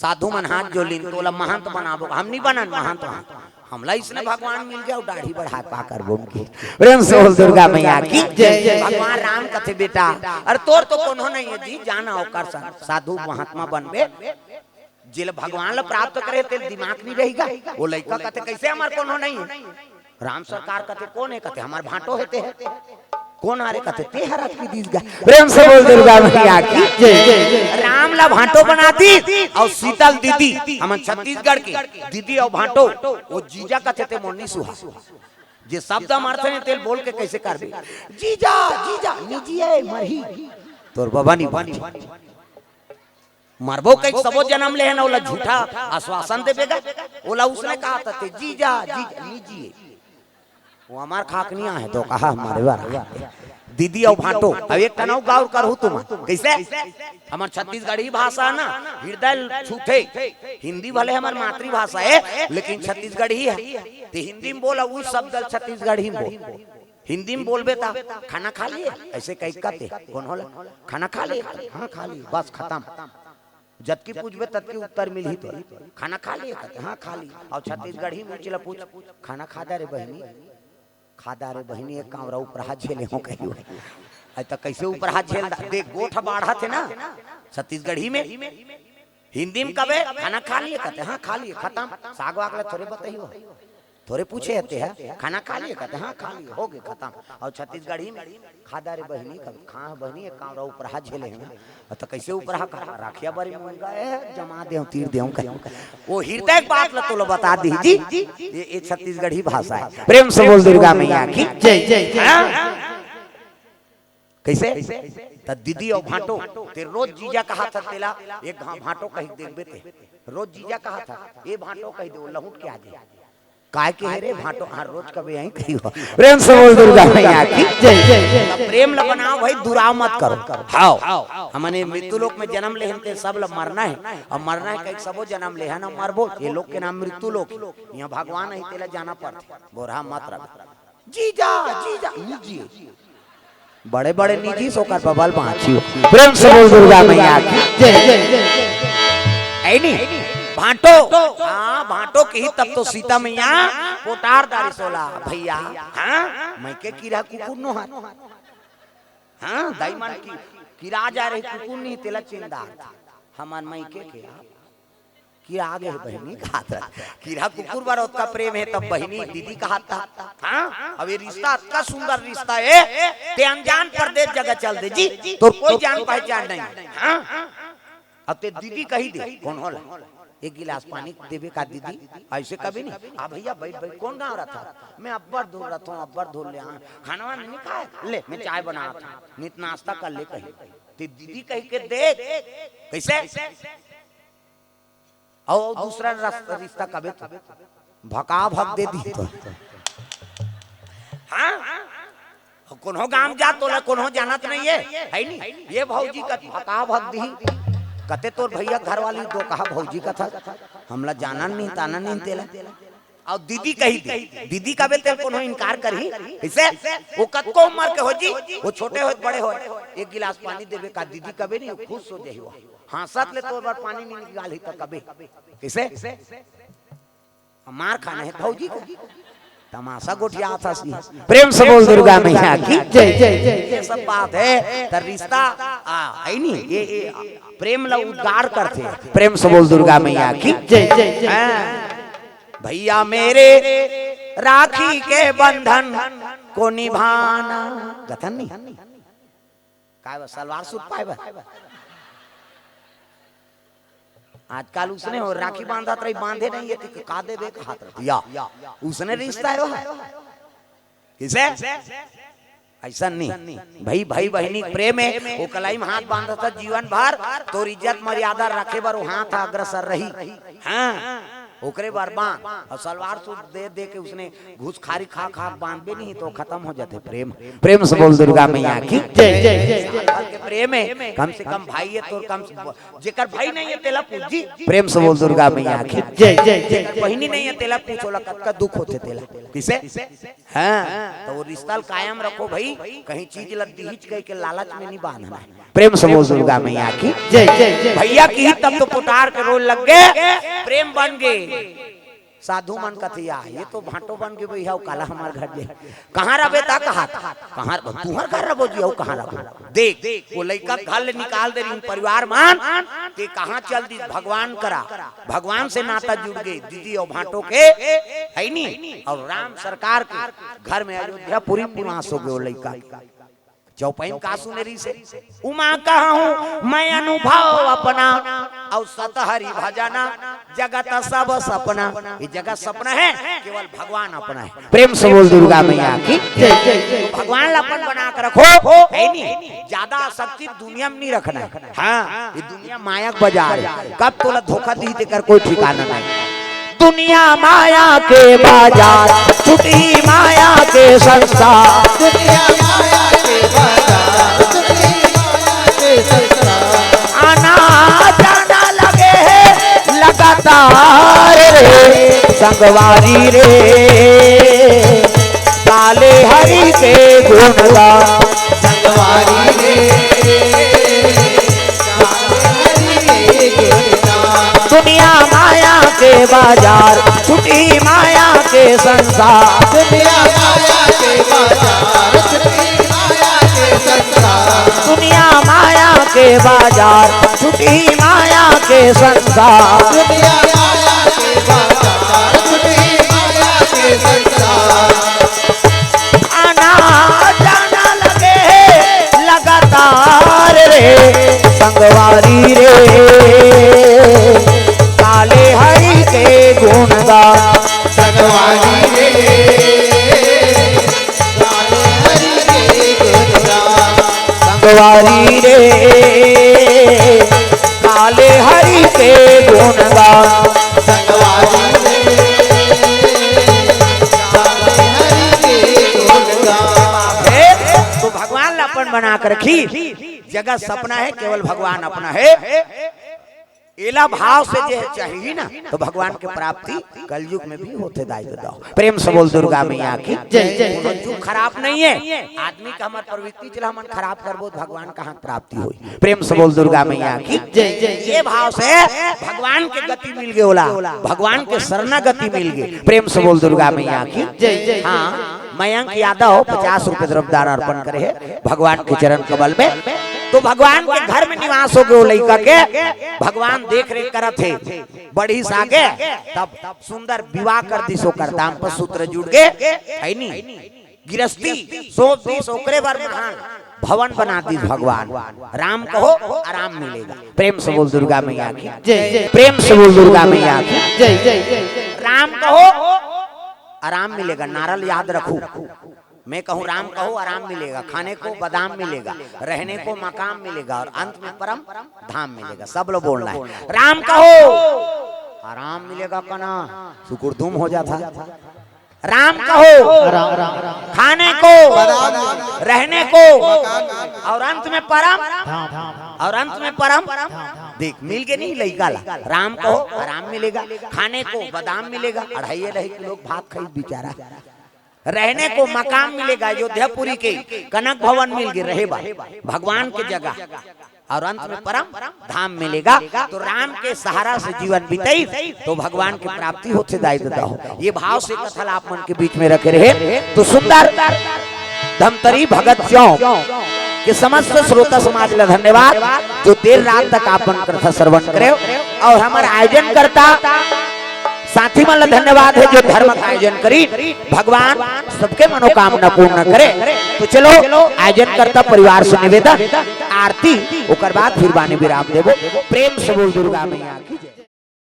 साधु मन हाथ जो लीन तोला महंत बनाबो, हम नहीं बनन महंत, हमला इसने भगवान मिल गया दाढ़ी बढ़ा पाकर बोल के प्रेम से बोल दुर्गा मैया की जय। भगवान राम कथे बेटा अरे तोर तो कोनो नहीं है जी, जाना होकर साधु महात्मा बनबे जिल भगवान ला प्राप्त करे तेल दिमाग नहीं रहेगा। वो लड़का कथे कैसे हमार कोनो नहीं है, राम सरकार कथे कौन है, कथे हमार भाटो हेते है कौन आरे कथे ते हरत की दीस गा प्रेम से बोल दुर्गा मैया की जय। राम ला भाटो बनाती और शीतल दीदी हम छत्तीसगढ़ की दीदी और भाटो वो जीजा कथे ते मोनी सुहा जे शब्द अर्थ है तेल बोल के कैसे कर बे जीजा जीजा निजिए मरही तोर बाबा नहीं बानी मरबो कई सबो जन्म ले है ना, ओला झूठा आश्वासन देबेगा, ओला उसने कहा था ते जीजा जीजा लीजिए, वो हमार खाकनिया है तो कहा हमारे बार दीदी और भाटो। अब एक तनाव गाँव करू तुम कैसे हमार छत्तीसगढ़ी भाषा ना हृदय छूते, हिंदी भले हमार मातृभाषा है लेकिन छत्तीसगढ़ी है तो हिंदी में बोला उस शब्द छत्तीसगढ़ी में बोल, हिंदी में बोलबे ता खाना खा लिए ऐसे कई कहते कौन होला खाना खा लिए, हाँ खा लिए बस खत्म, जबकि पूछबे तब की उत्तर मिल ही तो खाना खा लिए कहते हाँ खा ली। और छत्तीसगढ़ी में चला पूछ खाना खादा रे बहनी, खादा रे बहनी एक कांवरा ऊपर हाथ झेले हो कहियो आज तक कैसे ऊपर हाथ झेल देख गोठ बाढ़ा थे ना छत्तीसगढ़ी में, हिंदी में कबे खाना खा लिए कहते हाँ खा लिए खत्म, साग वाग थोड़े बताइयो थोड़े पूछे आते हैं खाना खा लिए कहते हाँ खा लिए हो गए खत्म। और छत्तीसगढ़ी में खादा रे बहनी खा बहनी एक कांवरा ऊपर हाथ झेले हैं तो कैसे ऊपर हाथ राखिया बारी मुंगा है जमा देऊ तीर देऊ वो हृदय बात ला तो बता दी जी, ये छत्तीसगढ़ी भाषा है। प्रेम से बोल दुर्गा मैया की जय जय। कैसे त दीदी और भाटो ते रोज जीजा कहा था तेला एक भाटो कही देखबे ते रोज जीजा कहा था ये भाटो कही दे लहुट के आ जाए काय के रे भाटो हर रोज कभी यहीं कही हो। प्रेम से बोल दुर्गा मैया की जय जय। प्रेम ल बनाओ भाई दुराव मत करो, हाओ हमने मृत्यु लोक में जन्म ले हमते सब ल मरना है और मरना है कई सबो जन्म ले है ना मरबो, ये लोग के नाम मृत्यु लोक, यहाँ भगवान है तेला जाना पड़ता बोरा मत रख जीजा जीजा लीजिए बड़े बड़े निजी सोकर बबल बाँचियो। प्रेम से बोल दुर्गा मैया की जय जय। नहीं भाटो हाँ भाटो की तब तो सीता मैया पोटार दारी सोला भैया हाँ मैं के कीड़ा कुकुर नो हाँ दाई मन की कीड़ा जा रही कुकुर नहीं तेला चिंदा हमार मैं के कीड़ा आगे बहनी खाता कीड़ा कुकुर बार उसका प्रेम है तब बहनी दीदी कहा हाँ अब ये रिश्ता इतना सुंदर रिश्ता है ते अनजान परदेश जगह चल दे जी तो कोई जान पहचान नहीं हाँ अब ते दीदी कही दे कौन होला एक गिलास पानी देवे का दीदी ऐसे कभी नहीं आ भैया बैठ बैठ कौन गाँव रहा था मैं अब्बर धो रहा था अब्बर धो ले खाना नहीं खाए ले मैं चाय बना रहा था नित नाश्ता कर ले कहीं तो दीदी कही के देख कैसे और दूसरा रिश्ता कभी भका भग दे दी तो हाँ कौन गाँव जा तो कौन जानत नहीं है नहीं ये भौजी का भका भग दी कते तोर भैया घर वाली दो कहा भौजी का था हमला जाना नहीं ताना नहीं तेला और दीदी कही दी दीदी का बेल कोनो इनकार करी इसे वो कतको उम्र के हो जी वो छोटे हो बड़े हो एक गिलास पानी देवे का दीदी कबे नहीं खुश हो जाई हो हांसत ले तो बार पानी नहीं निकाल ही तो कबे किसे मार खाना है भौजी का तमाशा गोठिया था सी। प्रेम से बोल दुर्गा मैया की जय जय। ये सब बात है तर रिश्ता है नहीं ये प्रेम ला उद्गार करते हैं। प्रेम से बोल दुर्गा मैया की जय जय। भैया मेरे राखी के बंधन को निभाना गथन नहीं काय सलवार सूट पाए आजकल उसने हो राखी बांधा रही बांधे नहीं ये का दे दे हाथ या उसने रिश्ता है किसे ऐसा नहीं भाई भाई बहनी प्रेम है वो कलाई में हाथ बांधा था जीवन भर तो इज्जत मर्यादा रखे बर हाथ अग्रसर रही हाँ ओकरे बार बांध और सलवार सूट दे दे के उसने घूस खारी खा खा बांध भी नहीं तो खत्म हो जाते प्रेम। प्रेम से बोल दुर्गा मैया की जय जय जय। प्रेम है कम से कम भाई है तो कम जेकर भाई नहीं है तेला पूजी। प्रेम से बोल दुर्गा मैया की जय जय जय। बहनी नहीं है तेला पूछो का दुख होते तेला किसे हाँ तो वो रिश्ता कायम रखो भाई, कहीं चीज लग हिच कह के लालच में नहीं बांधना। प्रेम से बोल दुर्गा मैया की जय जय। भैया की तब तो पुटार के रोल लग गए, प्रेम बन गए साधु मन कथिया ये तो भाटो बन के भैया काला हमार घर जे कहाँ रहे था कहा कहाँ तुहर घर रहो जी हो कहाँ रहो देख वो लड़का घर ले निकाल दे रही परिवार मान ते कहाँ चल दी भगवान करा भगवान से नाता जुड़ गए दीदी और भाटो के है नी और राम सरकार के घर में अयोध्या पूरी निवास हो गए वो लड़का चौपाइन का सुनेरी से उमा कहा हूँ मैं अनुभव अपना और सतहरी भजना जगत सब सपना। ये जगत सपना है केवल भगवान अपना है। प्रेम से बोल दुर्गा मैया की भगवान अपन बना कर रखो है नहीं ज्यादा आसक्ति दुनिया में नहीं रखना है। हाँ ये दुनिया माया बाजार है, कब तोला धोखा दी देकर कोई ठिकाना नहीं। दुनिया माया के बाजार छुटी माया के संसार, दुनिया माया के बाजार छुटी माया के संसार। आना जाना लगे है लगातार रे संगवारी रे काले हरि के गुणगान संगवारी रे दुनिया माया के बाजार छुटी माया के संसार, दुनिया माया के बाजार छुटी माया के संसार। दुनिया माया के बाजार छुटी माया के संसार, दुनिया माया के बाजार छुटी माया के संसार। आना जाना लगे लगातार रे संगवारी रे काले हरि के गुणगान संगवारी रे काले हरि के गुणगान संगवारी रे काले हरि के गुणगान संगवारी रे काले हरि के गुणगान। तो भगवान अपन बना कर रखी जगत सपना है केवल भगवान अपना है। एला भाव से जे चाहिए ना तो भगवान के प्राप्ति कलयुग में भी होते दाई दाओ। प्रेम से बोल दुर्गा मैया की जय जय। जो खराब नहीं है आदमी का हमार प्रवृत्ति चला मन खराब करबो भगवान कहाँ प्राप्ति हुई। प्रेम से बोल दुर्गा मैया की जय जय। ये भाव से भगवान के गति मिल गए ओला भगवान के शरणागति मिल गई। प्रेम से बोल दुर्गा मैया की जय जय। हाँ मयंक यादव 50 रुपए द्रव्यदान अर्पण करे है भगवान के चरण कमल में। तो भगवान के घर में निवास हो गए लड़का के भगवान देख रेख करत थे बड़ी सागे तब सुंदर विवाह कर दी सो कर दाम पर सूत्र जुड़ गए है नी गिरस्ती सोच दी सोकरे बार महान भवन बना दी भगवान। राम कहो आराम मिलेगा। प्रेम से बोल दुर्गा मैया की जय जय। प्रेम से बोल दुर्गा मैया की जय जय। राम कहो आराम मिलेगा नारल याद रखो मैं कहूँ राम कहो आराम मिलेगा, खाने को बादाम मिलेगा, रहने को मकाम मिलेगा और अंत में परम धाम मिलेगा। सब लोग बोलना है राम कहो आराम मिलेगा कना सुकुरधुम हो जाता। राम कहो खाने को रहने को और अंत में परम देख मिल के नहीं लइका ला। राम कहो आराम मिलेगा, खाने को बादाम मिलेगा, 2.5 लोग भात खाई बेचारा, रहने को मकाम मिलेगा अयोध्यापुरी के कनक भवन मिल गए रहे भगवान के जगह और अंत में परम धाम मिलेगा। तो राम के सहारा से जीवन बीतई तो भगवान की प्राप्ति होते दायित्व हो। ये भाव से कथल आप मन के बीच में रखे रहे तो सुंदर धमतरी भगत चौक के समस्त श्रोता समाज ला धन्यवाद जो देर रात तक आपन कथा श्रवण करे और हमारा आयोजन करता साथी मन धन्यवाद है जो धर्म का आयोजन करी। भगवान सबके मनोकामना पूर्ण करे। तो चलो आयोजन करता परिवार से निवेदन आरती ओकर बाद फिर बानी विराम देवो। प्रेम से बोल दुर्गा मैया की।